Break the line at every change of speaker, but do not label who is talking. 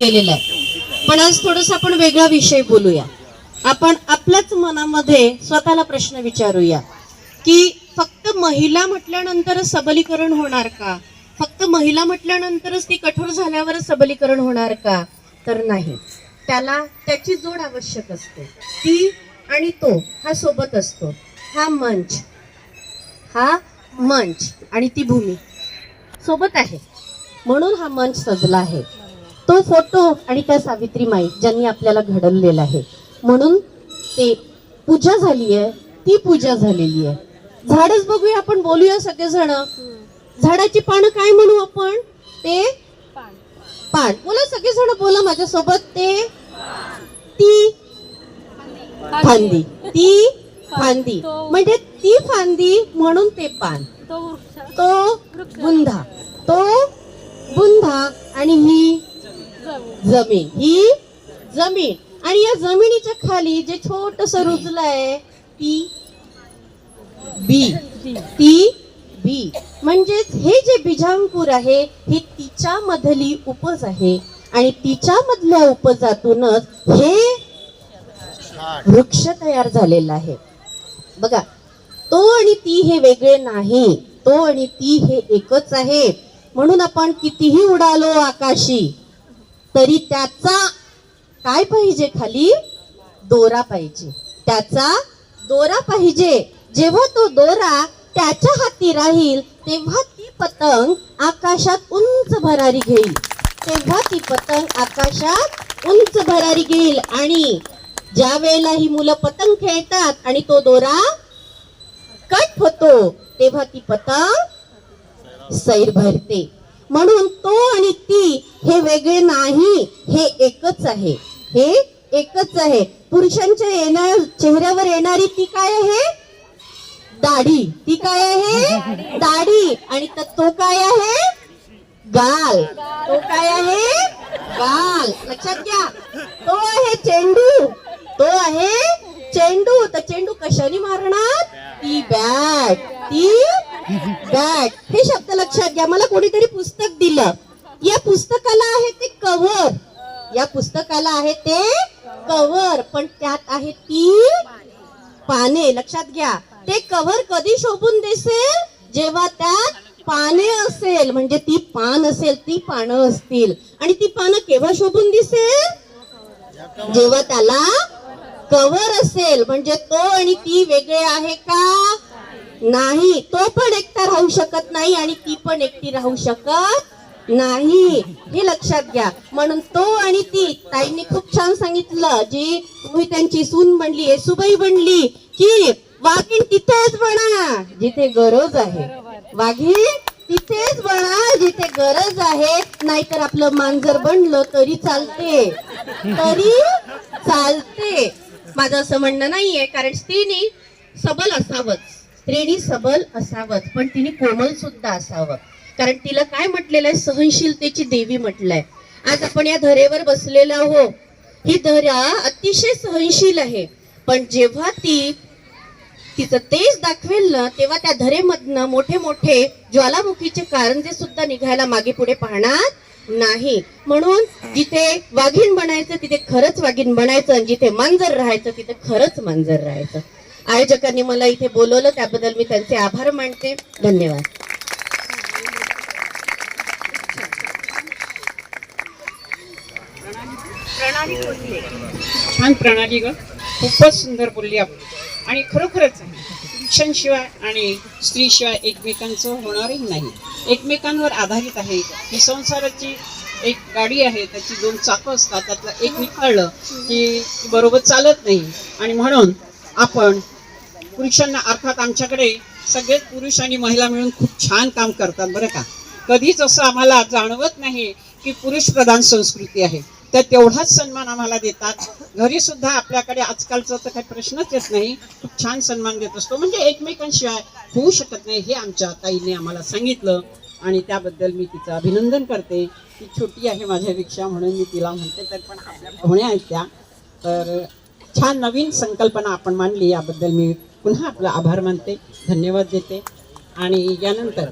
केलेला आहे. पण आज थोडंसं आपण वेगळा विषय बोलूया. आपण आपल्याच मनामध्ये स्वतःला प्रश्न विचारूया की फक्त महिला म्हटल्यानंतरच सबलीकरण होणार का? फक्त महिला म्हटल्यानंतरच ती कठोर झाल्यावरच सबलीकरण होणार का? तर नाही. त्याला त्याची जोड आवश्यक असते. ती आणि तो हा सोबत असतो. हा मंच आणि ती भूमी सोबत आहे म्हणून हा मंच सजला आहे. तो फोटो आणि त्या सावित्रीमाई ज्यांनी आपल्याला घडवलेला आहे म्हणून ते पूजा झाली आहे. ती पूजा झालेली आहे. झाडच बघूया, आपण बोलूया सगळेजण. झाडाची पानं काय म्हणू आपण? ते पान. बोला सगळेजण, बोला माझ्यासोबत. ते ती फांदी. ती फांदी म्हणजे ती फांदी म्हणून ते पान. तो बुंधा. तो बुंधा आणि ही जमीन. ही जमीन आणि या जमिनीच्या खाली जे छोटस रुजलंय ती बी. ती बी म्हणजेच हे जे बीजांकुर आहे हे तिच्या मधली उपज आहे आणि तिच्या मधल्या उपजातूनच हे वृक्ष तयार झालेला आहे. बघा, तो आणि ती हे वेगळे नाही. तो आणि ती हे एकच आहे. म्हणून आपण कितीही उडालो आकाशी तरी त्याचा काय पाहिजे? खाली दोरा पाहिजे. त्याचा दोरा पाहिजे. जेव्हा तो दोरा त्याच्या हाती राहील तेव्हा ती पतंग आकाशात उंच भरारी घेईल. तेव्हा ती पतंग आकाशात उंच भरारी घेईल. आणि ज्या वेळेला ही मुलं पतंग खेळतात आणि तो दोरा कट होतो तेव्हा ती पतंग सैर भरते. म्हणून तो आणि ती हे वेगळे नाही. हे एकच आहे. हे एकच आहे. पुरुषांच्या चेहऱ्यावर येणारी ती काय आहे? दाढी. ती काय आहे? दाढी. आणि तो काय आहे? गाल. तो काय आहे? गाल. लक्षात घ्या. तो आहे चेंडू. तो आहे चेंडू. तर चेंडू कशाने मारणार? ती बॅट. ती बॅट. हे शब्द लक्षात घ्या. मला कोणीतरी पुस्तक दिलं. या पुस्तकाला आहे ते कव्हर. या पुस्तकाला आहे ते कव्हर पण त्यात आहे ती पाने. लक्षात घ्या. ते कव्हर कधी शोभून दिसेल? जेव्हा त्यात पाने असेल. म्हणजे ती पान असेल, ती पानं असतील. आणि ती पानं केव्हा शोभून दिसेल? जेव्हा त्याला कव्हर असेल. म्हणजे तो आणि ती वेगळे आहे का? नाही. तो पण एकटा राहू शकत नाही आणि ती पण एकटी राहू शकत नाही. हे लक्षात घ्या. म्हणून तो आणि ती, ताईंनी खूप छान सांगितलं, जी तुम्ही त्यांची सून बनली, येसूबाई बनली, की वाघीण तिथेच बना जिथे गरज आहे. वाघीण तिथेच बना जिथे गरज आहे. नाहीतर आपलं मांजर बनलं तरी चालते. तरी चालते. माझं असं म्हणणं नाहीये. कारण स्त्रीनी सबल असावंच. स्त्रीनी सबल असावंच पण तिने कोमल सुद्धा असावं. कारण तिला काय म्हटलेलं आहे? सहनशीलतेची देवी म्हटलंय. आज आपण या धरेवर बसलेलो आहोत. ही धरा अतिशय सहनशील आहे. पण जेव्हा तिचं तेज दाखवेल ना तेव्हा त्या धरेमधनं मोठे मोठे ज्वालामुखीचे कारंजे सुद्धा निघायला मागे पुढे पाहणार नाही. म्हणून जिथे वाघीण बनायचं तिथे खरंच वाघीण बनायचं आणि जिथे मांजर राहायचं तिथे खरंच मांजर राहायचं. आयोजकांनी मला इथे बोलवलं त्याबद्दल मी त्यांचे आभार मानते. धन्यवाद.
छान प्रणाली ग. खूपच सुंदर बोलली आपण. आणि खरोखरच आहे, पुरुषांशिवाय आणि स्त्रीशिवाय एकमेकांचं होणारही नाही. एकमेकांवर आधारित आहे. ही संसाराची एक गाडी आहे. त्याची दोन चाकं असतात. त्यातलं एक निखळलं की बरोबर चालत नाही. आणि म्हणून आपण पुरुषांना, अर्थात आमच्याकडे सगळेच पुरुष आणि महिला मिळून खूप छान काम करतात बरं का. कधीच असं आम्हाला जाणवत नाही की पुरुष प्रधान संस्कृती आहे. तर तेवढाच सन्मान आम्हाला देतात. घरी सुद्धा आपल्याकडे आजकालचा तर काही प्रश्नच येत नाही. खूप छान सन्मान देत असतो. म्हणजे एकमेकांशिवाय होऊ शकत नाही हे आमच्या ताईने आम्हाला सांगितलं आणि त्याबद्दल मी तिचं अभिनंदन करते. ती छोटी आहे माझ्यापेक्षा म्हणून मी तिला म्हणते. तर पण आपल्या पाहुण्या आहेत त्या. तर छान नवीन संकल्पना आपण मांडली याबद्दल मी पुन्हा आपला आभार मानते. धन्यवाद देते. आणि यानंतर